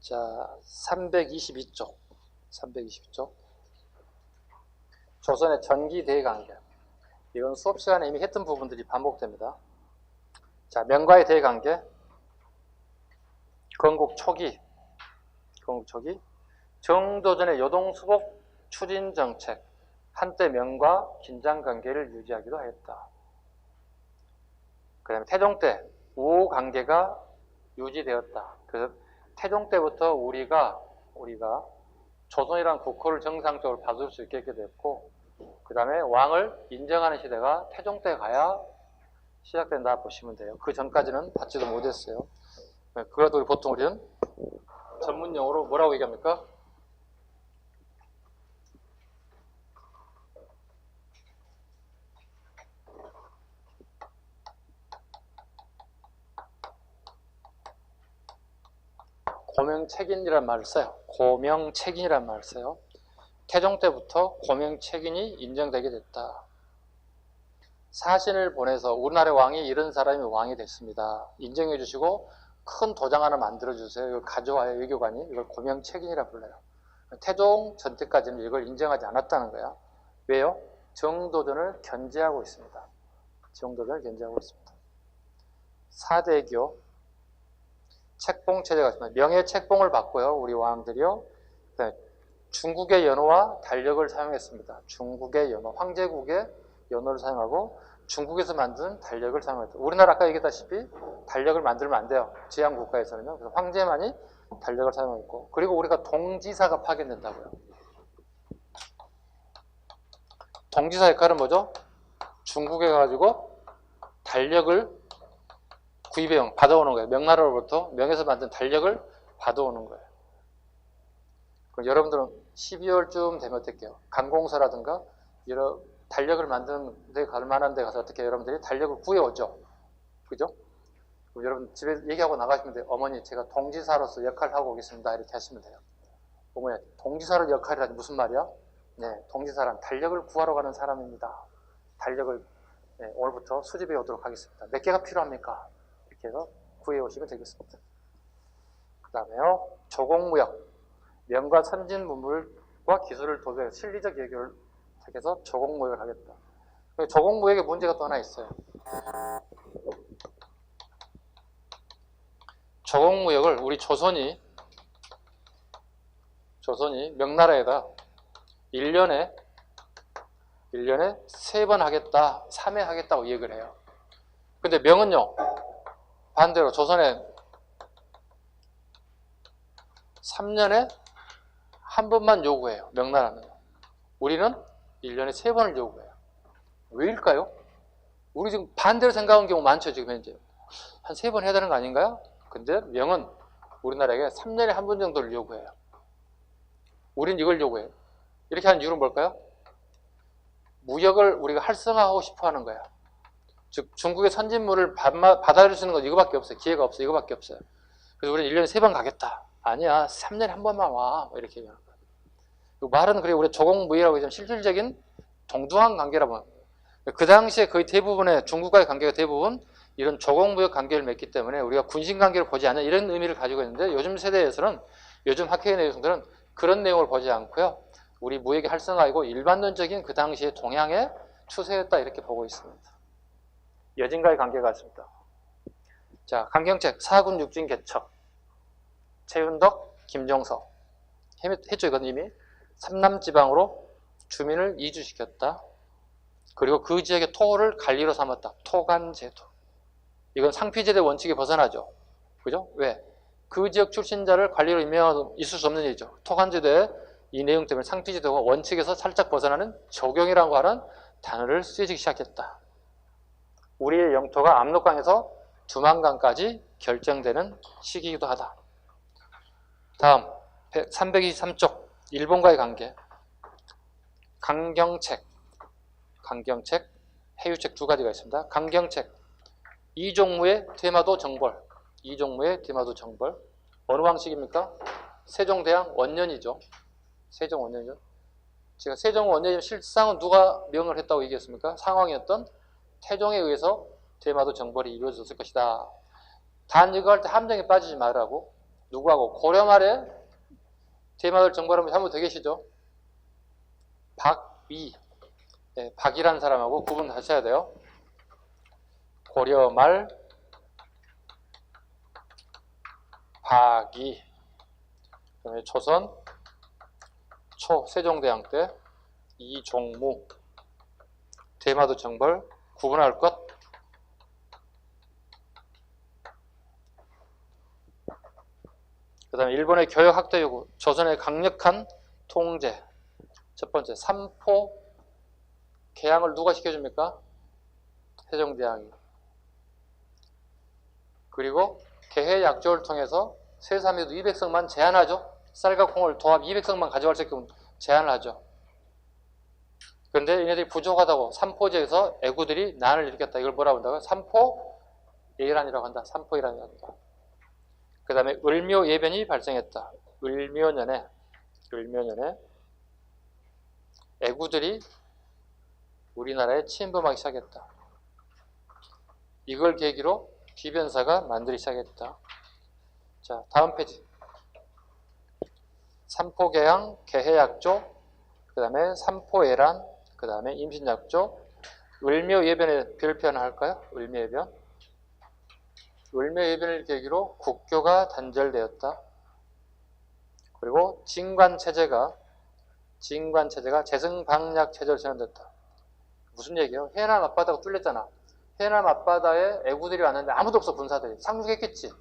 자, 322쪽. 322쪽. 조선의 전기 대관계. 이건 수업 시간에 이미 했던 부분들이 반복됩니다. 자, 명과의 대관계. 건국 초기. 정도전의 요동수복 추진 정책. 한때 명과 긴장 관계를 유지하기도 하였다. 그 다음에 태종 때 우호 관계가 유지되었다. 그래서 태종 때부터 우리가 조선이라는 국호를 정상적으로 받을 수 있게 됐고, 그 다음에 왕을 인정하는 시대가 태종 때 가야 시작된다 보시면 돼요. 그 전까지는 받지도 못했어요. 그래도 보통 우리는 전문용어로 뭐라고 얘기합니까? 고명책인이라는 말을 써요. 고명책인이라는 말을 써요. 태종 때부터 고명책인이 인정되게 됐다. 사신을 보내서 우리나라 왕이 이런 사람이 왕이 됐습니다. 인정해 주시고 큰 도장 하나 만들어 주세요. 이걸 가져와요. 외교관이. 이걸 고명책인이라 불러요. 태종 전때까지는 이걸 인정하지 않았다는 거야. 왜요? 정도전을 견제하고 있습니다. 정도전을 견제하고 있습니다. 4대교 책봉 체제가 있습니다. 명예 책봉을 받고요. 우리 왕들이요. 중국의 연호와 달력을 사용했습니다. 중국의 연호, 황제국의 연호를 사용하고 중국에서 만든 달력을 사용했다. 우리나라 아까 얘기했다시피 달력을 만들면 안 돼요. 제한국가에서는요. 그래서 황제만이 달력을 사용했고, 그리고 우리가 동지사가 파견된다고요. 동지사 역할은 뭐죠? 중국에 가가지고 달력을 구입해 받아오는 거예요. 명나라로부터 명에서 만든 달력을 받아오는 거예요. 그럼 여러분들은 12월쯤 되면 어떨게요? 관공서라든가 여러 달력을 만드는 데 갈 만한 데 가서 어떻게 여러분들이 달력을 구해오죠. 그죠? 그럼 여러분 집에 얘기하고 나가시면 돼요. 어머니, 제가 동지사로서 역할을 하고 오겠습니다. 이렇게 하시면 돼요. 어머니, 동지사로 역할이라니 무슨 말이야? 네, 동지사란 달력을 구하러 가는 사람입니다. 달력을 오늘부터 수집해 오도록 하겠습니다. 몇 개가 필요합니까? 이렇게 해서 구해 오시면 되겠습니다. 그 다음에요, 조공무역. 명과 선진 문물과 기술을 도배해 실리적 외교를 택해서 조공무역을 하겠다. 조공무역에 문제가 또 하나 있어요. 조공무역을 우리 조선이 명나라에다 1년에 3번 하겠다, 3회 하겠다고 얘기를 해요. 근데 명은요, 반대로 조선에 3년에 한 번만 요구해요. 명나라는. 우리는 1년에 3번을 요구해요. 왜일까요? 우리 지금 반대로 생각하는 경우 많죠, 지금 현재. 한 3번 해야 되는 거 아닌가요? 근데 명은 우리나라에게 3년에 한 번 정도를 요구해요. 우린 이걸 요구해요. 이렇게 하는 이유는 뭘까요? 무역을 우리가 활성화하고 싶어 하는 거예요. 즉, 중국의 선진물을 받아들일 수 있는 건 이거밖에 없어요. 기회가 없어요. 이거밖에 없어요. 그래서 우리는 1년에 3번 가겠다. 아니야, 3년에 한 번만 와. 이렇게 얘기하는 거예요. 말은 그래, 우리 조공무역이라고 하지만 실질적인 동등한 관계라고 합니다. 그 당시에 거의 대부분의 중국과의 관계가 대부분 이런 조공무역 관계를 맺기 때문에 우리가 군신관계를 보지 않는 이런 의미를 가지고 있는데, 요즘 세대에서는, 요즘 학회의 내용들은 그런 내용을 보지 않고요. 우리 무역의 활성화이고 일반론적인 그 당시의 동향의 추세였다, 이렇게 보고 있습니다. 여진과의 관계가 있습니다. 자, 강경책, 사군 육진 개척. 최윤덕, 김종서. 했죠, 이건 이미. 삼남지방으로 주민을 이주시켰다. 그리고 그 지역의 토를 관리로 삼았다. 토관제도. 이건 상피제대 원칙에 벗어나죠. 그죠? 왜? 그 지역 출신자를 관리로 임명하고 있을 수 없는 일이죠. 토관제도의 이 내용 때문에 상피제도가 원칙에서 살짝 벗어나는 적용이라고 하는 단어를 쓰이기 시작했다. 우리의 영토가 압록강에서 두만강까지 결정되는 시기이기도 하다. 다음 323쪽 일본과의 관계. 강경책, 해유책 두 가지가 있습니다. 강경책, 이종무의 대마도 정벌. 어느 왕식입니까? 세종대왕 원년이죠. 세종 원년이죠. 제가 세종 원년이면 실상은 누가 명을 했다고 얘기했습니까? 상황이었던 태종에 의해서 대마도 정벌이 이루어졌을 것이다. 단 이거 할 때 함정에 빠지지 말라고. 누구하고? 고려 말에 대마도를 정벌한 분이 한 분 더 계시죠? 박위. 네, 박이라는 사람하고 구분 하셔야 돼요. 고려 말 박이. 그다음에 조선 초 세종대왕 때 이종무. 대마도 정벌 구분할 것. 그 다음에 일본의 교역학대 요구, 조선의 강력한 통제. 첫 번째, 삼포 개항을 누가 시켜줍니까? 세종대왕이. 그리고 개해약조를 통해서 세사미도 200석만 제한하죠. 쌀과 콩을 도합 200석만 가져갈 수 있게끔 제한을 하죠. 그런데 얘네들이 부족하다고 삼포지에서 애구들이 난을 일으켰다. 이걸 뭐라고 한다고요? 삼포예란이라고 한다. 삼포예란이라고 한다. 그 다음에 을묘예변이 발생했다. 을묘년에 애구들이 우리나라에 침범하기 시작했다. 이걸 계기로 비변사가 만들기 시작했다. 자, 다음 페이지. 삼포개항, 개해약조, 그 다음에 삼포예란, 그 다음에 임신약조, 을묘예변의 별표 하나 할까요? 을묘예변. 을묘예변을 계기로 국교가 단절되었다. 그리고 진관체제가 재승방략체제로 전환됐다. 무슨 얘기예요? 해남 앞바다가 뚫렸잖아. 해남 앞바다에 애구들이 왔는데 아무도 없어. 군사들이. 상륙했겠지.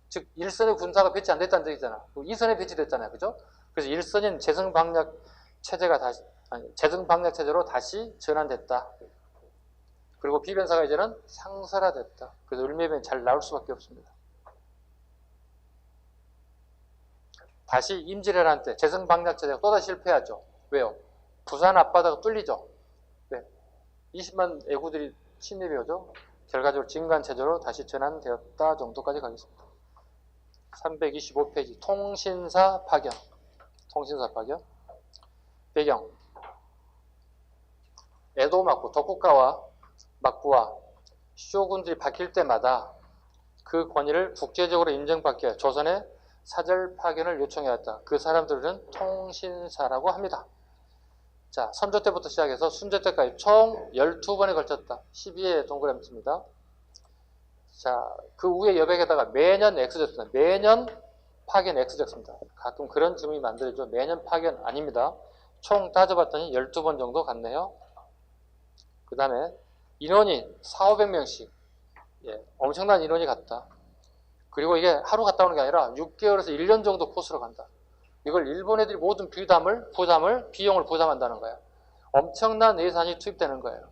즉 1선의 군사가 배치 안 됐다는 얘기잖아. 2선에 배치됐잖아요. 그죠? 그래서 1선인 재승방략체제로 다시 전환됐다. 그리고 비변사가 이제는 상설화됐다. 그래서 을묘예변이 잘 나올 수밖에 없습니다. 다시 임진왜란 때 재승방략체제가 또다시 실패하죠. 왜요? 부산 앞바다가 뚫리죠. 네. 20만 애구들이 침입이 오죠. 결과적으로 진관체제로 다시 전환되었다 정도까지 가겠습니다. 325페이지 통신사 파견. 배경. 에도 막부, 도쿠가와 막부와 쇼군들이 바뀔 때마다 그 권위를 국제적으로 인정받기 위해 조선에 사절 파견을 요청해왔다. 그 사람들은 통신사라고 합니다. 자, 선조 때부터 시작해서 순조 때까지 총 12번에 걸쳤다. 12의 동그라미 칩니다. 자, 그 후에 여백에다가 매년 X적습니다. 매년 파견 X적습니다. 가끔 그런 질문이 만들어져. 매년 파견 아닙니다. 총 따져봤더니 12번 정도 갔네요. 그 다음에 인원이 4,500명씩. 예, 엄청난 인원이 갔다. 그리고 이게 하루 갔다 오는 게 아니라 6개월에서 1년 정도 코스로 간다. 이걸 일본 애들이 모든 비용을 부담한다는 거예요. 엄청난 예산이 투입되는 거예요.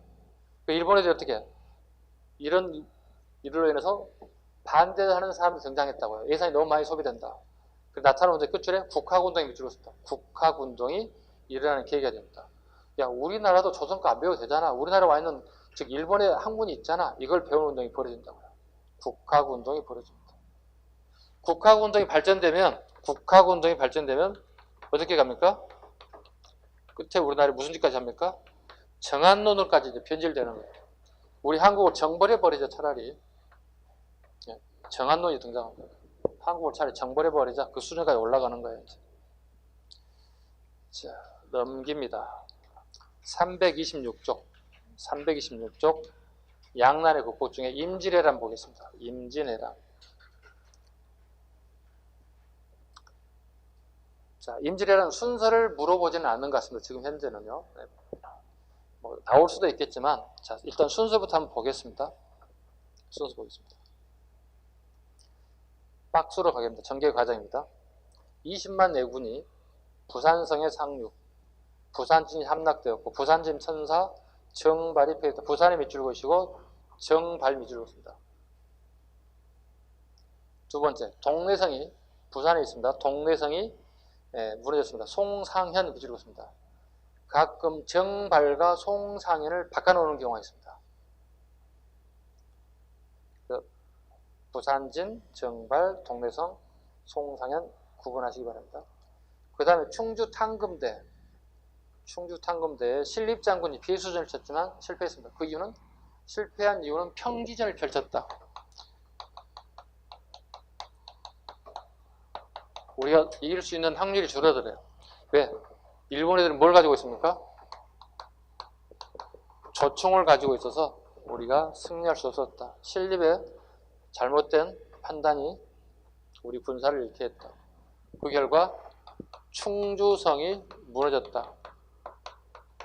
일본 애들이 어떻게 해요? 이로 인해서 반대하는 사람이 등장했다고요. 예산이 너무 많이 소비된다. 나타나는데 끝줄에 국학운동이 밑줄고 있습니다. 국학운동이 일어나는 계기가 됩니다. 야, 우리나라도 조선 거 안 배워도 되잖아. 우리나라 와 있는, 즉 일본의 학문이 있잖아. 이걸 배우는 운동이 벌어진다고요. 국학운동이 벌어집니다. 국학운동이 발전되면 어떻게 갑니까? 끝에 우리나라에 무슨 짓까지 합니까? 정한론으로까지 이제 변질되는 거예요. 우리 한국을 정벌해버리자. 차라리 정한론이 등장합니다. 한국을 차라리 정벌해버리자. 그 수준까지 올라가는 거예요. 이제. 자, 넘깁니다. 326쪽 양난의 극복 중에 임진왜란 보겠습니다. 임진왜란. 자, 임진왜란 순서를 물어보지는 않는 것 같습니다. 지금 현재는요. 뭐 나올 수도 있겠지만, 자, 일단 순서부터 한번 보겠습니다. 순서 보겠습니다. 박수로 가겠습니다. 전개 과정입니다. 20만 내군이 부산성에 상륙, 부산진이 함락되었고, 부산진 천사 정발이 폐했다. 부산이 밑줄 그으시고 정발 밑줄 그었습니다. 두 번째, 동래성이 부산에 있습니다. 동래성이 무너졌습니다. 송상현 밑줄 그었습니다. 가끔 정발과 송상현을 바꿔놓는 경우가 있습니다. 부산진, 정발, 동래성, 송상현 구분하시기 바랍니다. 그 다음에 충주탕금대에 신립장군이 비수전을 쳤지만 실패했습니다. 그 이유는 실패한 이유는 평기전을 펼쳤다. 우리가 이길 수 있는 확률이 줄어들어요. 왜? 일본 애들은 뭘 가지고 있습니까? 조총을 가지고 있어서 우리가 승리할 수 없었다. 신립의 잘못된 판단이 우리 군사를 잃게 했다. 그 결과 충주성이 무너졌다.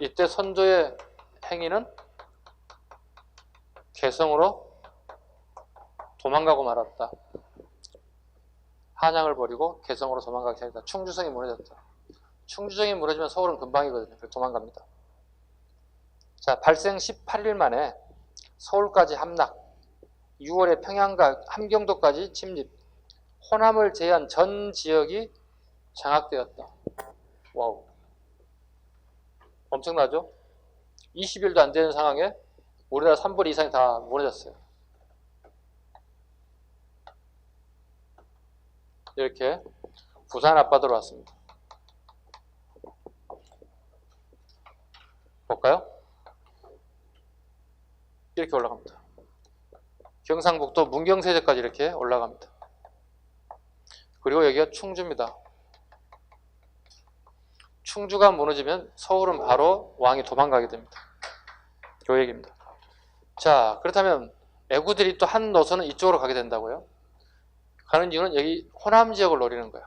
이때 선조의 행위는 개성으로 도망가고 말았다. 한양을 버리고 개성으로 도망가기 시작했다. 충주성이 무너졌다. 충주성이 무너지면 서울은 금방이거든요. 그래서 도망갑니다. 자, 발생 18일 만에 서울까지 함락, 6월에 평양과 함경도까지 침입, 호남을 제외한 전 지역이 장악되었다. 와우. 엄청나죠? 20일도 안 되는 상황에 우리나라 3분의 2 이상이 다 무너졌어요. 이렇게 부산 앞바다로 왔습니다. 볼까요? 이렇게 올라갑니다. 경상북도 문경세제까지 이렇게 올라갑니다. 그리고 여기가 충주입니다. 충주가 무너지면 서울은 바로 왕이 도망가게 됩니다. 그 얘기입니다. 자, 그렇다면 애구들이 또 한 노선은 이쪽으로 가게 된다고요? 가는 이유는 여기 호남 지역을 노리는 거예요.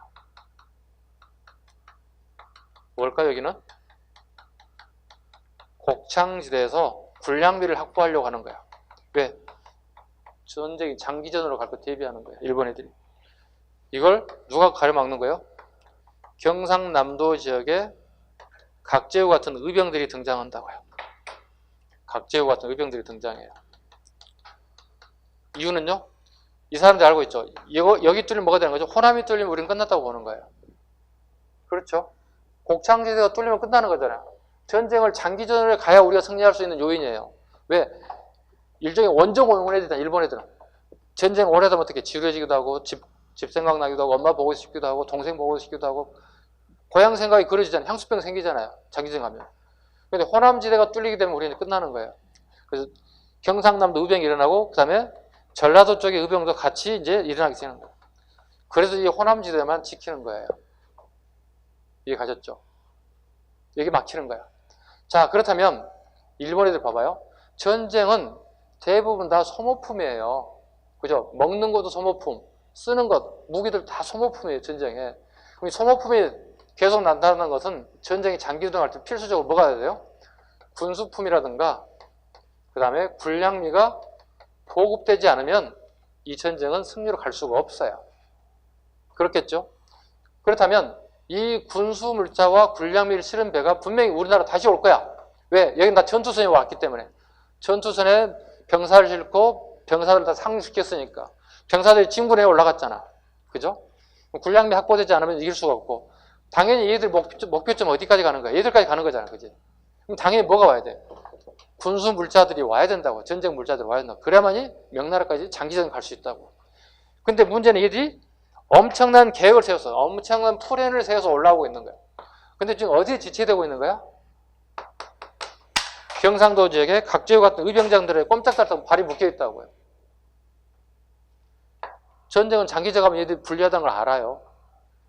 뭘까요, 여기는? 곡창지대에서 군량미를 확보하려고 하는 거야. 왜? 전쟁이 장기전으로 갈 거 대비하는 거야, 일본 애들이. 이걸 누가 가려막는 거예요? 경상남도 지역에 각제후 같은 의병들이 등장한다고요. 각제후 같은 의병들이 등장해요. 이유는요? 이 사람들 알고 있죠? 여기 뚫리면 뭐가 되는 거죠? 호남이 뚫리면 우리는 끝났다고 보는 거예요. 그렇죠? 곡창지대가 뚫리면 끝나는 거잖아요. 전쟁을 장기전으로 가야 우리가 승리할 수 있는 요인이에요. 왜? 일종의 원정 오용을 해야 되잖아, 일본 애들은. 전쟁 오래 하다 어떻게 지루해지기도 하고, 집 생각나기도 하고, 엄마 보고 싶기도 하고, 동생 보고 싶기도 하고, 고향 생각이 그려지잖아요. 향수병 생기잖아요. 장기전 가면. 근데 호남지대가 뚫리게 되면 우리는 끝나는 거예요. 그래서 경상남도 의병이 일어나고, 그 다음에 전라도 쪽의 의병도 같이 이제 일어나기 시작하는 거예요. 그래서 이 호남지대만 지키는 거예요. 이해 가셨죠? 여기 막히는 거야. 자, 그렇다면 일본 애들 봐봐요. 전쟁은 대부분 다 소모품이에요. 그죠? 먹는 것도 소모품, 쓰는 것, 무기들 다 소모품이에요, 전쟁에. 그럼 소모품이 계속 난다는 것은 전쟁이 장기전할 때 필수적으로 뭐가 해야 돼요? 군수품이라든가 그 다음에 군량미가 보급되지 않으면 이 전쟁은 승리로 갈 수가 없어요. 그렇겠죠? 그렇다면 이 군수 물자와 군량미를 실은 배가 분명히 우리나라 다시 올 거야. 왜? 여긴 다 전투선에 왔기 때문에. 전투선에 병사를 싣고 병사들 다 상륙시켰으니까. 병사들이 진군에 올라갔잖아. 그죠? 군량미 확보되지 않으면 이길 수가 없고. 당연히 얘들 목표점 어디까지 가는 거야? 얘들까지 가는 거잖아. 그지? 그럼 당연히 뭐가 와야 돼? 군수 물자들이 와야 된다고. 전쟁 물자들이 와야 된다고. 그래야만이 명나라까지 장기전 갈 수 있다고. 근데 문제는 얘들이 엄청난 계획을 세웠어. 엄청난 플랜을 세워서 올라오고 있는 거야. 근데 지금 어디에 지체되고 있는 거야? 경상도 지역에 각제후 같은 의병장들의 꼼짝달싹 발이 묶여있다고요. 전쟁은 장기전 가면 얘들이 불리하다는 걸 알아요.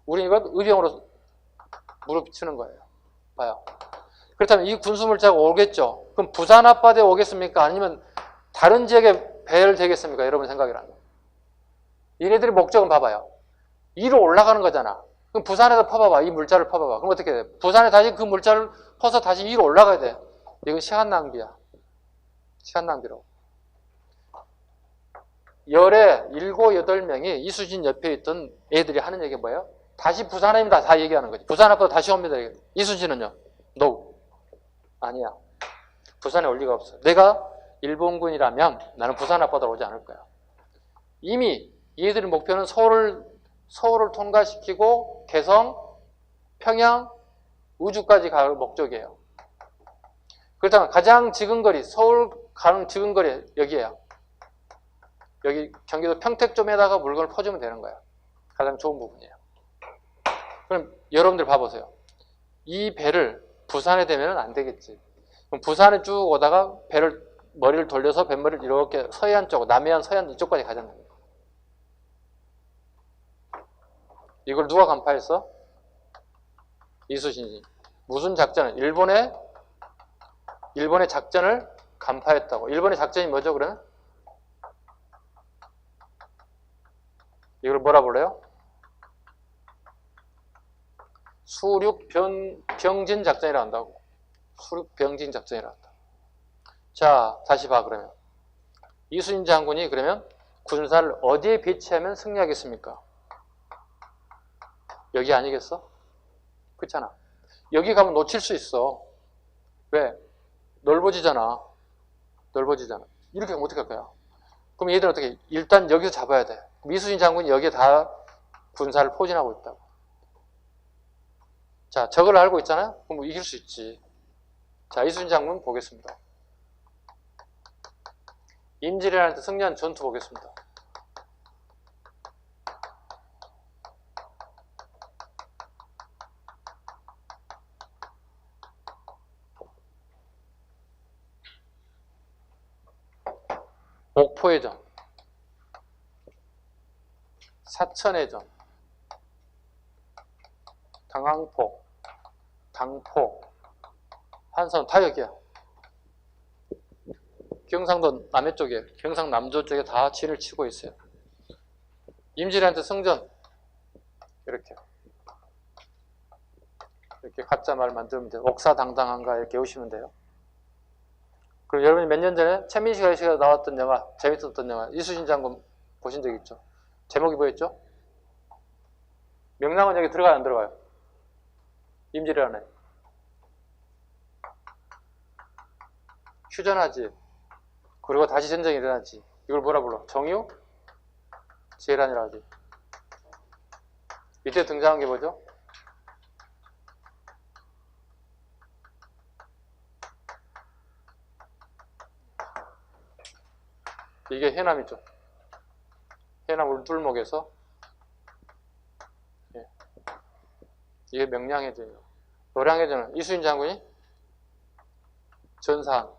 우리 이건 의병으로 무릎 치는 거예요. 봐요. 그렇다면 이 군수물자가 오겠죠. 그럼 부산 앞바다에 오겠습니까? 아니면 다른 지역에 배열되겠습니까? 여러분 생각이라면. 얘네들의 목적은 봐봐요. 위로 올라가는 거잖아. 그럼 부산에다 퍼봐봐. 이 물자를 퍼봐봐. 그럼 어떻게 돼? 부산에 다시 그 물자를 퍼서 다시 위로 올라가야 돼. 이건 시간 낭비야. 시간 낭비로. 열에 7, 8명이 이수진 옆에 있던 애들이 하는 얘기가 뭐예요? 다시 부산에 입니다. 다 얘기하는 거지. 부산 앞으로 다시 옵니다. 이수진은요? No. 아니야. 부산에 올 리가 없어. 내가 일본군이라면 나는 부산 앞바다로 오지 않을 거야. 이미 얘들의 목표는 서울을 통과시키고 개성, 평양, 우주까지 갈 목적이에요. 그렇다면 가장 지근거리, 서울 가는 지근거리 여기에요. 여기 경기도 평택점에다가 물건을 퍼주면 되는 거예요. 가장 좋은 부분이에요. 그럼 여러분들 봐보세요. 이 배를 부산에 대면 안 되겠지. 그럼 부산에 쭉 오다가 머리를 돌려서 뱃머리를 이렇게 서해안 쪽, 남해안, 서해안 이쪽까지 가잖아요. 이걸 누가 간파했어? 이순신이. 무슨 작전을? 일본의 작전을 간파했다고. 일본의 작전이 뭐죠, 그러면? 이걸 뭐라 불러요? 수륙병진 작전이라 한다고. 수륙병진 작전이라 한다. 자, 다시 봐, 그러면. 이순신 장군이 그러면 군사를 어디에 배치하면 승리하겠습니까? 여기 아니겠어? 그렇잖아. 여기 가면 놓칠 수 있어. 왜? 넓어지잖아. 이렇게 하면 어떻게 할 거야? 그럼 얘들은 어떻게? 일단 여기서 잡아야 돼. 이순신 장군이 여기에 다 군사를 포진하고 있다고. 자, 저걸 알고 있잖아요? 그럼 이길 수 있지. 자, 이순신 장군 보겠습니다. 임질이라는 승리한 전투 보겠습니다. 목포의 전, 사천의 전, 당항포, 당포, 한성 다 여기야. 경상도 남해 쪽에, 경상 남도 쪽에 다 진을 치고 있어요. 임질한테 승전 이렇게 가짜 말 만들면 돼요. 옥사당당한가 이렇게 오시면 돼요. 그리고 여러분이 몇 년 전에 최민식 아저씨가 나왔던 영화, 재밌었던 영화 이순신 장군 보신 적 있죠? 제목이 뭐였죠? 명랑은 여기 들어가요, 안 들어가요? 임질이라네. 휴전하지. 그리고 다시 전쟁이 일어났지. 이걸 뭐라 불러? 정유? 제란이라 하지. 이때 등장한 게 뭐죠? 이게 해남이죠. 해남 울둘목에서 이게 명량해전이에요. 노량해전은 이순신 장군이 전사한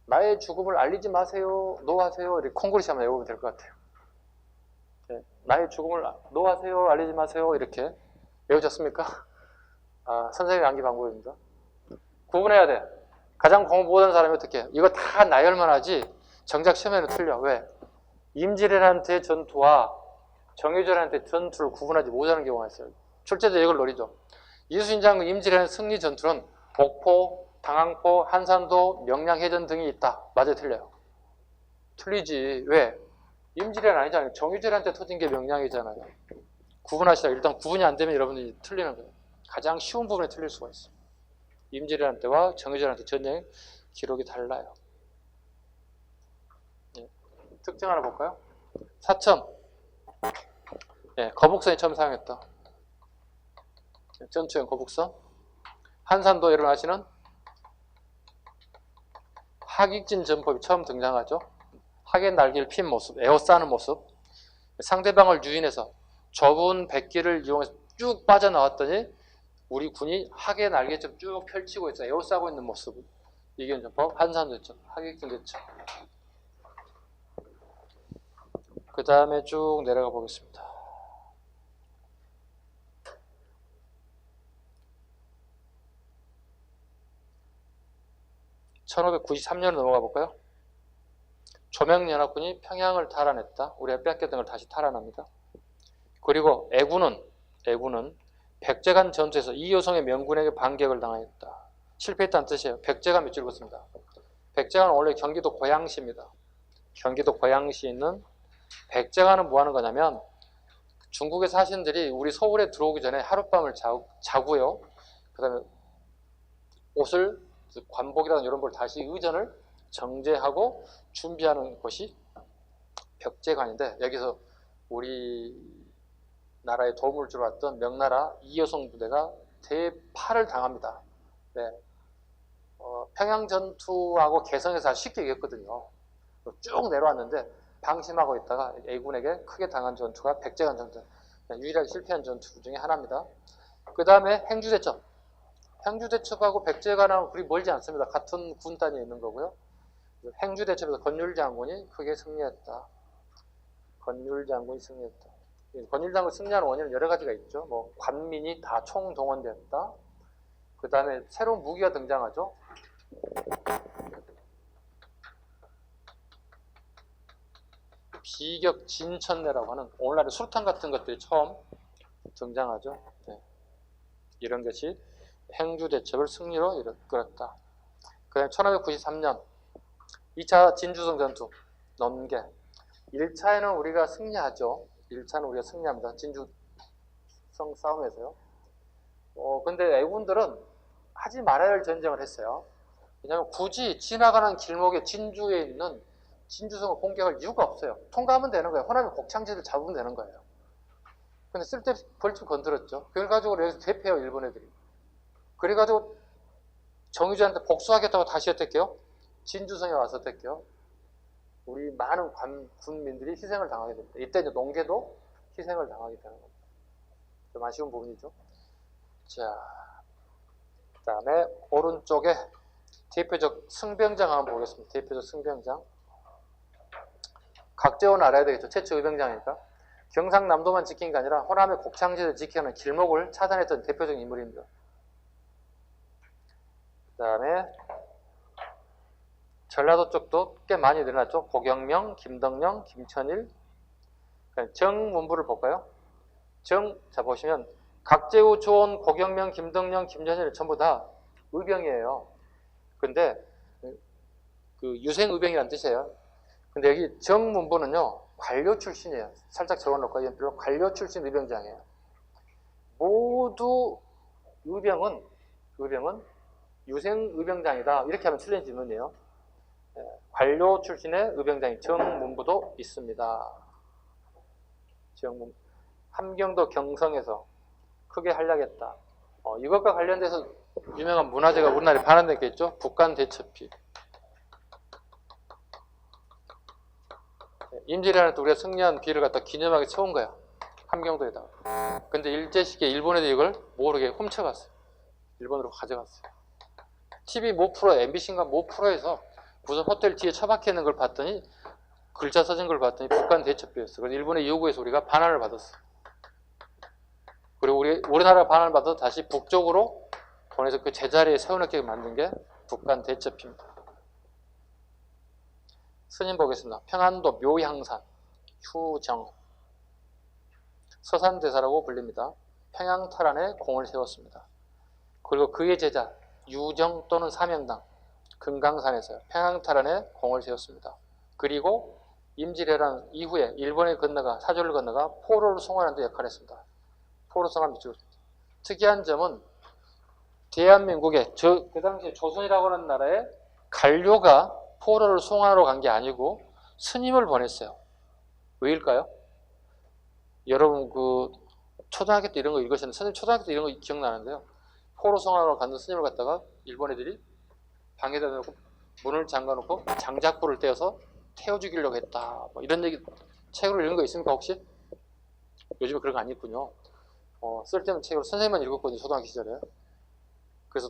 나의 죽음을 알리지 마세요. 노하세요. 이렇게 콩그리시 한번 외우면 될 것 같아요. 나의 죽음을 노하세요. 알리지 마세요. 이렇게 외우셨습니까? 아, 선생님의 암기 방법입니다. 구분해야 돼. 가장 공부 못하는 사람이 어떻게 해? 이거 다 나열만 하지 정작 시험에는 틀려. 왜? 임질왜란때 전투와 정유절한테 전투를 구분하지 못하는 경우가 있어요. 출제자 이걸 노리죠. 이순신 장군 임질왜란 승리 전투는 목포, 당항포, 한산도, 명량해전 등이 있다. 맞아요, 틀려요? 틀리지. 왜? 임질왜란 아니잖아요. 정유절한테 터진 게 명량이잖아요. 구분하시다. 일단 구분이 안 되면 여러분이 틀리는 거예요. 가장 쉬운 부분에 틀릴 수가 있어요. 임질왜란 때와 정유절한 때 전쟁 기록이 달라요. 특징 하나 볼까요? 사천. 거북선이 처음 사용했다. 전투용 거북선. 한산도 여러분 아시는 하객진 전법이 처음 등장하죠. 하객 날개를 핀 모습, 에워싸는 모습. 상대방을 유인해서 좁은 백기를 이용해서 쭉 빠져나왔더니 우리 군이 하객 날개처럼 쭉 펼치고 있어 에워싸고 있는 모습. 이게 전법 한산도 전 하객진 대처. 그 다음에 쭉 내려가 보겠습니다. (1593년으로) 넘어가 볼까요? 조명연합군이 평양을 탈환했다. 우리가 뺏겼던 걸 다시 탈환합니다. 그리고 애군은 백제간 전투에서 이효성의 명군에게 반격을 당하였다. 실패했다는 뜻이에요. 백제간 몇 줄 읽었습니다. 백제간은 원래 경기도 고양시입니다. 경기도 고양시에 있는 백제간은 뭐 하는 거냐면 중국의 사신들이 우리 서울에 들어오기 전에 하룻밤을 자고요. 그 다음에 옷을 관복이라는 이런 걸 다시 의전을 정제하고 준비하는 곳이 백제관인데 여기서 우리 나라에 도움을 주러 왔던 명나라 이효성 부대가 대파를 당합니다. 네. 평양 전투하고 개성에서 쉽게 이겼거든요. 쭉 내려왔는데 방심하고 있다가 A군에게 크게 당한 전투가 백제관 전투. 유일하게 실패한 전투 중에 하나입니다. 그 다음에 행주대첩. 행주대첩하고 백제관하고 그리 멀지 않습니다. 같은 군단이 있는 거고요. 행주대첩에서 건율장군이 크게 승리했다. 건율장군이 승리했다. 권일당을 승리하는 원인은 여러 가지가 있죠. 뭐 관민이 다 총동원되었다. 그 다음에 새로운 무기가 등장하죠. 비격 진천내라고 하는 오늘날의 수류탄 같은 것들이 처음 등장하죠. 네. 이런 것이 행주대첩을 승리로 이끌었다. 그 다음에 1593년 2차 진주성 전투 넘게 1차에는 우리가 승리하죠. 1차는 우리가 승리합니다. 진주성 싸움에서요. 근데 애군들은 하지 말아야 할 전쟁을 했어요. 왜냐하면 굳이 지나가는 길목에 진주에 있는 진주성을 공격할 이유가 없어요. 통과하면 되는 거예요. 호남의 곡창지를 잡으면 되는 거예요. 근데 쓸데없이 벌집 건드렸죠. 그걸 가지고 여기서 대패해요, 일본 애들이. 그래가지고 정유주한테 복수하겠다고 다시 어떻게요? 진주성에 와서 어떻게요? 우리 많은 군민들이 희생을 당하게 됩니다. 이때 이제 농계도 희생을 당하게 되는 겁니다. 좀 아쉬운 부분이죠. 자, 그 다음에 오른쪽에 대표적 승병장 한번 보겠습니다. 대표적 승병장. 각재호는 알아야 되겠죠. 최초 의병장이니까. 경상남도만 지킨 게 아니라 호남의 곡창지를 지키는 길목을 차단했던 대표적인 인물입니다. 그 다음에 전라도 쪽도 꽤 많이 늘어났죠. 고경명, 김덕령, 김천일. 정문부를 볼까요? 자 보시면 각재우, 조원, 고경명, 김덕령, 김천일 전부 다 의병이에요. 근데 그 유생의병이라는 뜻이에요. 근데 여기 정문부는요 관료 출신이에요. 살짝 적어놓고 연필로 관료 출신 의병장이에요. 모두 의병은 유생의병장이다. 이렇게 하면 틀린 질문이에요. 관료 출신의 의병장이 정문부도 있습니다. 함경도 경성에서 크게 활약했다. 이것과 관련돼서 유명한 문화재가 우리나라에 발현됐겠죠. 북간대첩비. 임진왜란 때 우리가 승리한 비를 갖다 기념하게 세운 거야. 함경도에다가. 근데 일제 시기에 일본 애들이 이걸 모르게 훔쳐갔어요. 일본으로 가져갔어요. TV 모 프로, MBC인가 모 프로에서 무슨 호텔 뒤에 처박혀 있는 걸 봤더니 글자 써진 걸 봤더니 북간대첩비였어. 그래서 일본의 요구에서 우리가 반환을 받았어. 그리고 우리나라가 반환을 받아서 다시 북쪽으로 보내서 그 제자리에 세워놓게 만든 게 북간대첩입니다. 스님 보겠습니다. 평안도 묘향산 휴정 서산대사라고 불립니다. 평양탈환에 공을 세웠습니다. 그리고 그의 제자 유정 또는 사명당 금강산에서 평양탈환에 공을 세웠습니다. 그리고 임진왜란 이후에 일본에 건너가 사조를 건너가 포로를 송환하는 데 역할을 했습니다. 포로 송환 미치고 있습니다. 특이한 점은 대한민국에 그 당시에 조선이라고 하는 나라에 관료가 포로를 송환하러 간 게 아니고 스님을 보냈어요. 왜일까요? 여러분 그 초등학교 때 이런 거 읽으셨는데 선생님 초등학교 때 이런 거 기억나는데요. 포로 송환하러 갔는 스님을 갖다가 일본 애들이 방에다 놓고 문을 잠가놓고 장작불을 떼어서 태워 죽이려고 했다. 뭐 이런 얘기 책으로 읽은 거 있습니까 혹시? 요즘에 그런 거 안 읽군요. 쓸데없는 책으로 선생님만 읽었거든요. 초등학교 시절에. 그래서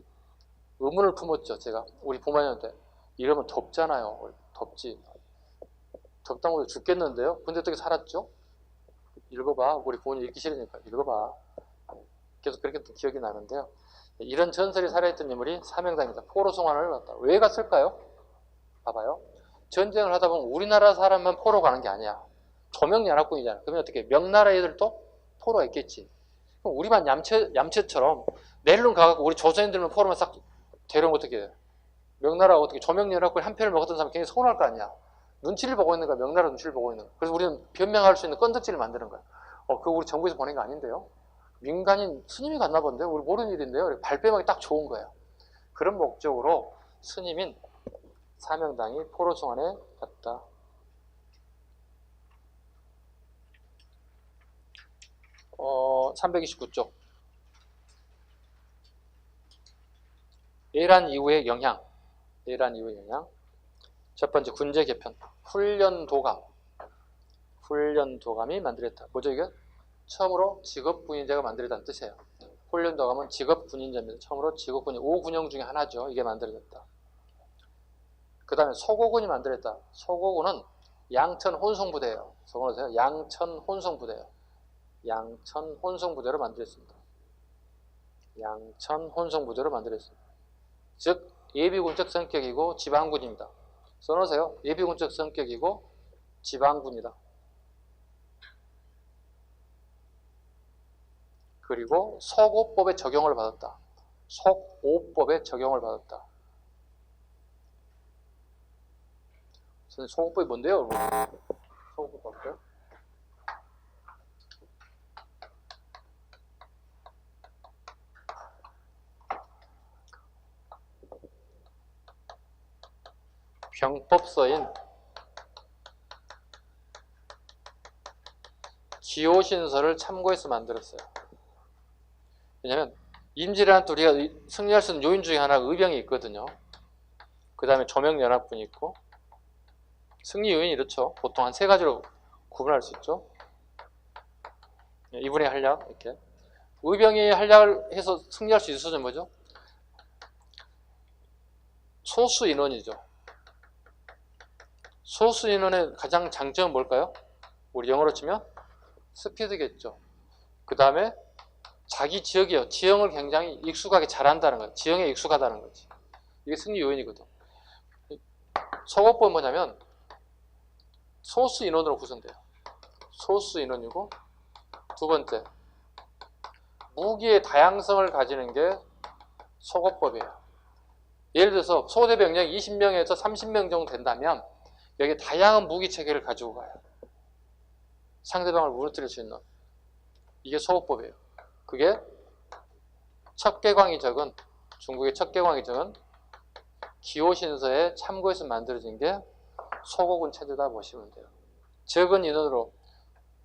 의문을 품었죠. 제가 우리 부모님한테. 이러면 덥잖아요. 덥지. 덥다고 해서 죽겠는데요. 근데 어떻게 살았죠? 읽어봐. 우리 부모님 읽기 싫으니까 읽어봐. 계속 그렇게 또 기억이 나는데요. 이런 전설이 살아있던 인물이 사명당입니다. 포로 송환을 갔다. 왜 갔을까요? 봐봐요. 전쟁을 하다 보면 우리나라 사람만 포로 가는 게 아니야. 조명연합군이잖아. 그러면 어떻게 명나라 애들도 포로가 있겠지. 그럼 우리만 얌체처럼 내일론 가갖고 우리 조선인들만 포로만 싹 데려오면 어떻게 해? 명나라가 어떻게 조명연합군 한 편을 먹었던 사람 굉장히 서운할 거 아니야. 눈치를 보고 있는 거야. 명나라 눈치를 보고 있는 거야. 그래서 우리는 변명할 수 있는 건덕지를 만드는 거야. 그거 우리 정부에서 보낸 거 아닌데요. 민간인 스님이 갔나 본데 우리 모르는 일인데요. 발뺌하기 딱 좋은 거예요. 그런 목적으로 스님인 사명당이 포로 송환에 갔다. 어, 329쪽. 내란 이후의 영향. 내란 이후의 영향. 첫 번째 군제 개편. 훈련도감. 훈련도감이 만들었다. 뭐죠 이게? 처음으로 직업군인제가 만들어졌다는 뜻이에요. 훈련도감은 직업군인제입니다. 처음으로 직업군인 5군형 중에 하나죠. 이게 만들어졌다. 그 다음에 소고군이 만들었다. 소고군은 양천 혼성부대예요. 소고군은 양천 혼성부대예요. 양천 혼성부대로 만들었습니다. 양천 혼성부대로 만들었습니다. 즉 예비군적 성격이고 지방군입니다. 써놓으세요. 예비군적 성격이고 지방군이다. 그리고 속오법의 적용을 받았다. 속오법의 적용을 받았다. 선생님, 속오법이 뭔데요? 속오법 볼까요? 병법서인 기호신서를 참고해서 만들었어요. 왜냐하면 임질이라는 또 우리가 승리할 수 있는 요인 중에 하나가 의병이 있거든요. 그 다음에 조명연합군이 있고, 승리 요인이 이렇죠. 보통 한 3가지로 구분할 수 있죠. 이분의 한략, 이렇게. 의병이 한략을 해서 승리할 수 있는 수준은 뭐죠? 소수 인원이죠. 소수 인원의 가장 장점은 뭘까요? 우리 영어로 치면 스피드겠죠. 그 다음에 자기 지역이요. 지형을 굉장히 익숙하게 잘한다는 거예요. 지형에 익숙하다는 거지. 이게 승리 요인이거든. 속어법은 뭐냐면 소수 인원으로 구성돼요. 소수 인원이고, 두 번째, 무기의 다양성을 가지는 게 속어법이에요. 예를 들어서 소대병력이 20명에서 30명 정도 된다면 여기에 다양한 무기 체계를 가지고 가요. 상대방을 무너뜨릴 수 있는. 이게 속어법이에요. 그게 척개광이 적은, 중국의 척개광이 적은 기호신서에 참고해서 만들어진 게 속어군 체제다 보시면 돼요. 적은 인원으로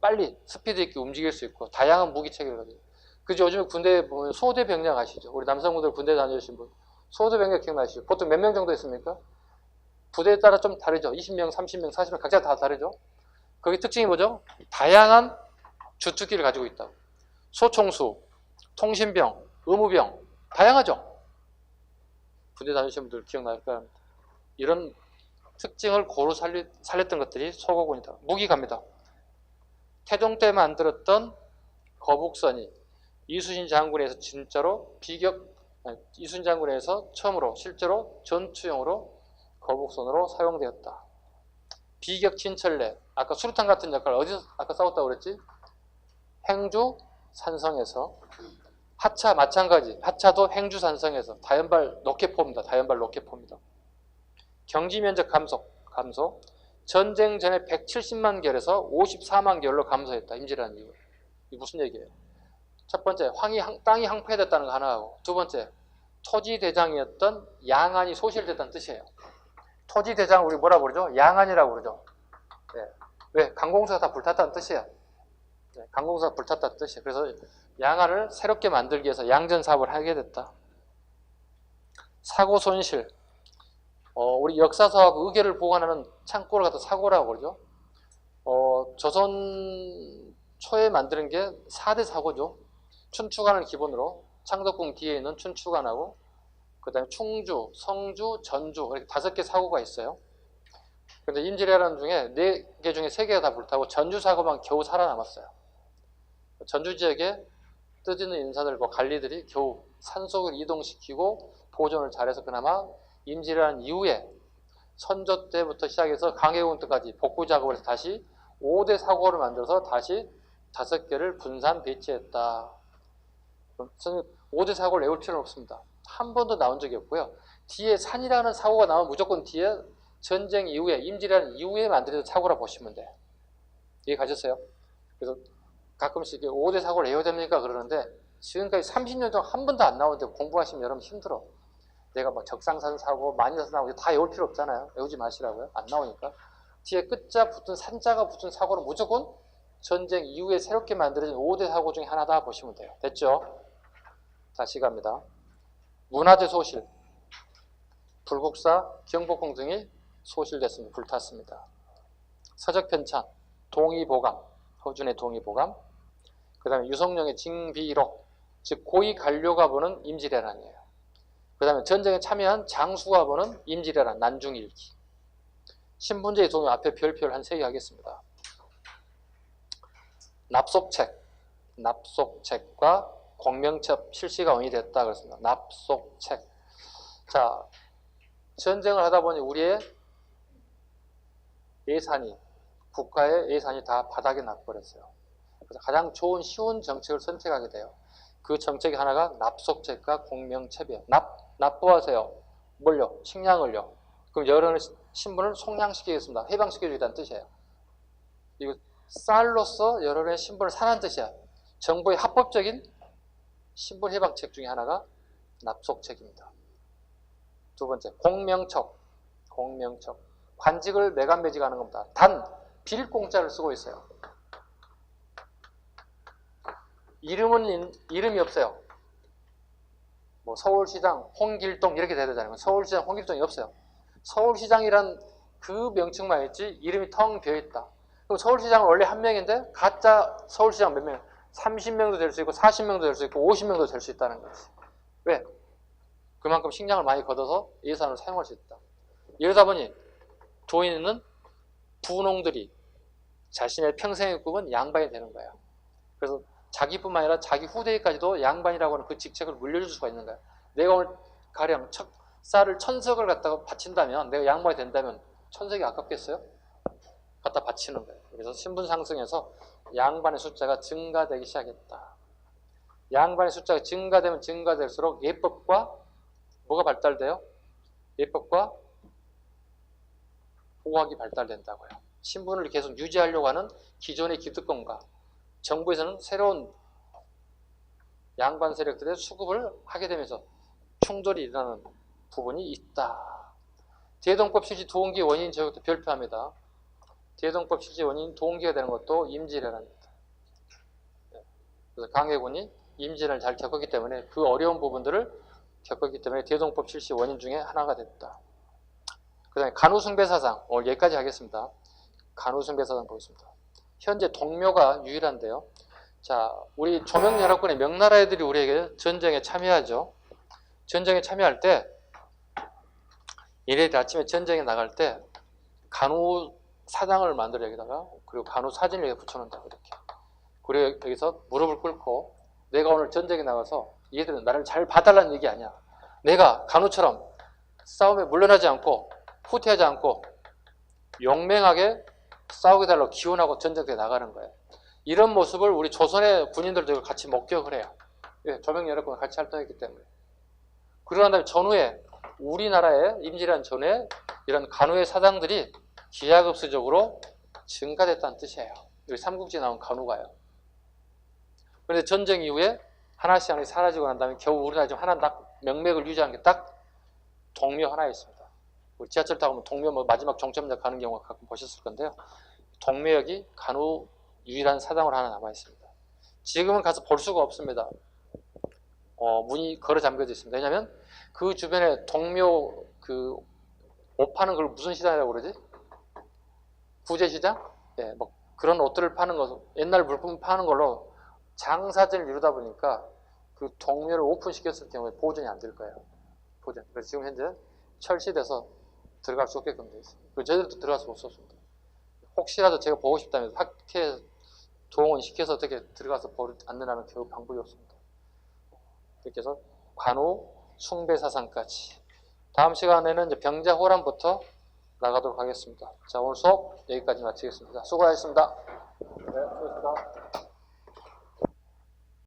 빨리 스피드 있게 움직일 수 있고 다양한 무기 체계를 가지고. 그죠? 요즘에 군대에 보면 소대병력 아시죠? 우리 남성분들 군대 다녀오신 분 소대병력 기억나시죠? 보통 몇 명 정도 있습니까? 부대에 따라 좀 다르죠. 20명, 30명, 40명 각자 다 다르죠. 거기 특징이 뭐죠? 다양한 주특기를 가지고 있다. 소총수, 통신병, 의무병 다양하죠. 군대 다니신 분들 기억날까 합니다. 이런 특징을 고루 살렸던 것들이 속어군이다. 무기 갑니다. 태종 때 만들었던 거북선이 이순신 장군에서 진짜로 이순신 장군에서 처음으로 실제로 전투용으로 거북선으로 사용되었다. 비격 진철래. 아까 수류탄 같은 역할 어디서 아까 싸웠다고 그랬지? 행주 산성에서. 하차 마찬가지. 하차도 행주 산성에서. 다연발 로켓포입니다. 다연발 로켓포입니다. 경지 면적 감소. 전쟁 전에 170만 결에서 54만 결로 감소했다. 임질이라는 이유. 이게 무슨 얘기예요? 첫 번째, 땅이 항폐됐다는 거 하나하고, 두 번째, 토지 대장이었던 양안이 소실됐다는 뜻이에요. 토지 대장 우리 뭐라 그러죠? 양안이라고 그러죠. 네. 왜? 강공사가 다 불탔다는 뜻이에요. 네. 강공사가 불탔다는 뜻이에요. 그래서 양안을 새롭게 만들기 위해서 양전 사업을 하게 됐다. 사고 손실. 우리 역사서하고 의계를 보관하는 창고를 갖다 사고라고 그러죠. 조선 초에 만드는 게 4대 사고죠. 춘추관을 기본으로 창덕궁 뒤에 있는 춘추관하고 그 다음에 충주, 성주, 전주 이렇게 5개 사고가 있어요. 근데 임질이라는 중에 4개 중에 3개가 다 불타고 전주 사고만 겨우 살아남았어요. 전주 지역에 뜨지는 인사들과 관리들이 겨우 산속을 이동시키고 보존을 잘해서 그나마 임질이라는 이후에 선조 때부터 시작해서 강해군 때까지 복구 작업을 해서 다시 5대 사고를 만들어서 다시 5개를 분산 배치했다. 5대 사고를 외울 필요는 없습니다. 한 번도 나온 적이 없고요. 뒤에 산이라는 사고가 나오면 무조건 뒤에 전쟁 이후에 임질이라는 이후에 만들어진 사고라 보시면 돼요. 이해 가셨어요? 그래서 가끔씩 5대 사고를 외워야 됩니까? 그러는데 지금까지 30년 동안 한 번도 안 나오는데 공부하시면 여러분 힘들어. 내가 막 적상산 사고, 만이산 사고 다 외울 필요 없잖아요. 외우지 마시라고요. 안 나오니까. 뒤에 끝자 붙은 산자가 붙은 사고는 무조건 전쟁 이후에 새롭게 만들어진 5대 사고 중에 하나다 보시면 돼요. 됐죠? 다시 갑니다. 문화재 소실. 불국사, 경복궁 등이 소실됐습니다. 불탔습니다. 서적 편찬, 동의보감, 허준의 동의보감. 그 다음에 유성룡의 징비록, 즉 고위 관료가 보는 임질애란이에요. 그 다음에 전쟁에 참여한 장수가 보는 임질애란, 난중일기. 신분제의 동의 앞에 별표를 한 3개 하겠습니다. 납속책, 납속책과 공명첩 실시가 원인이 됐다 그랬습니다. 납속책. 자, 전쟁을 하다 보니 우리의 예산이, 국가의 예산이 다 바닥에 나버렸어요. 그래서 가장 좋은 쉬운 정책을 선택하게 돼요. 그 정책이 하나가 납속책과 공명첩이에요. 납부하세요. 뭘요? 식량을요. 그럼 여러 신분을 속량시키겠습니다. 해방시켜주겠다는 뜻이에요. 이거 쌀로서 여러분의 신분을 사는 뜻이야. 정부의 합법적인 신분 해방책 중에 하나가 납속책입니다. 두 번째, 공명첩. 공명첩. 관직을 매간매직하는 겁니다. 단 빌공짜를 쓰고 있어요. 이름이 없어요. 뭐 서울시장, 홍길동 이렇게 돼야 되잖아요. 서울시장, 홍길동이 없어요. 서울시장이란 그 명칭만 있지 이름이 텅 비어있다. 그럼 서울시장은 원래 한 명인데 가짜 서울시장 몇 명? 30명도 될 수 있고 40명도 될 수 있고 50명도 될 수 있다는 거지. 왜? 그만큼 식량을 많이 걷어서 예산을 사용할 수 있다. 이러다 보니 조인은 부농들이 자신의 평생의 꿈은 양반이 되는 거예요. 그래서 자기뿐만 아니라 자기 후대에까지도 양반이라고 하는 그 직책을 물려줄 수가 있는 거예요. 내가 오늘 가령 쌀을 1000석을 갖다가 바친다면, 내가 양반이 된다면 1000석이 아깝겠어요? 갖다 바치는 거예요. 그래서 신분 상승해서 양반의 숫자가 증가되기 시작했다. 양반의 숫자가 증가되면 증가될수록 예법과 뭐가 발달돼요? 예법과 호학이 발달된다고요. 신분을 계속 유지하려고 하는 기존의 기득권과 정부에서는 새로운 양반 세력들의 수급을 하게 되면서 충돌이 일어나는 부분이 있다. 대동법 실시 도원기의 원인 저것도 별표합니다. 대동법 실시 원인 도원기가 되는 것도 임진왜란입니다. 그래서 강해군이 임진을 잘 겪었기 때문에 그 어려운 부분들을 겪었기 때문에 대동법 실시 원인 중에 하나가 됐다. 그 다음에 간우숭배사상, 오늘 여기까지 하겠습니다. 간우숭배사상 보겠습니다. 현재 동묘가 유일한데요. 자, 우리 조명연합군의 명나라 애들이 우리에게 전쟁에 참여하죠. 전쟁에 참여할 때 얘네들이 아침에 전쟁에 나갈 때 간우 사당을 만들어 여기다가, 그리고 간우 사진을 여기 붙여놓는다 이렇게. 그리고 여기서 무릎을 꿇고 내가 오늘 전쟁에 나가서 얘들은 나를 잘 봐달라는 얘기 아니야. 내가 간우처럼 싸움에 물러나지 않고 후퇴하지 않고 용맹하게 싸우게 달라고 기원하고 전쟁터에 나가는 거예요. 이런 모습을 우리 조선의 군인들도 같이 목격을 해요. 예, 조명연합군 같이 활동했기 때문에. 그러고 난 다음에 전후에 우리나라의 임진왜란 전후에 이런 간우의 사당들이 기하급수적으로 증가됐다는 뜻이에요. 여기 삼국지에 나온 간우가요. 그런데 전쟁 이후에 하나씩 하나씩 사라지고 난 다음에 겨우 우리나라에 좀 하나 딱 명맥을 유지하는 게 딱 동묘 하나 있습니다. 우리 지하철 타고 보면 동묘 뭐 마지막 종점역 가는 경우가 가끔 보셨을 건데요. 동묘역이 간우 유일한 사당으로 하나 남아 있습니다. 지금은 가서 볼 수가 없습니다. 문이 걸어 잠겨져 있습니다. 왜냐하면 그 주변에 동묘 그 옷 파는 걸 무슨 시장이라고 그러지? 구제시장? 예, 뭐 그런 옷들을 파는 거, 옛날 물품 파는 걸로 장사들을 이루다 보니까 그 동묘를 오픈시켰을 경우에 보존이 안 될 거예요. 보존. 그래서 지금 현재 철시돼서 들어갈 수 없게끔 되어 있어요. 그리고 저희들도 들어갈 수가 없었습니다. 혹시라도 제가 보고 싶다면 학회 동원시켜서 어떻게 들어가서 보지 않느냐는 겨우 방법이 없습니다. 이렇게 해서 관우 숭배사상까지. 다음 시간에는 이제 병자호란부터 나가도록 하겠습니다. 자, 오늘 수업 여기까지 마치겠습니다. 수고하셨습니다. 네, 수고하셨습니다.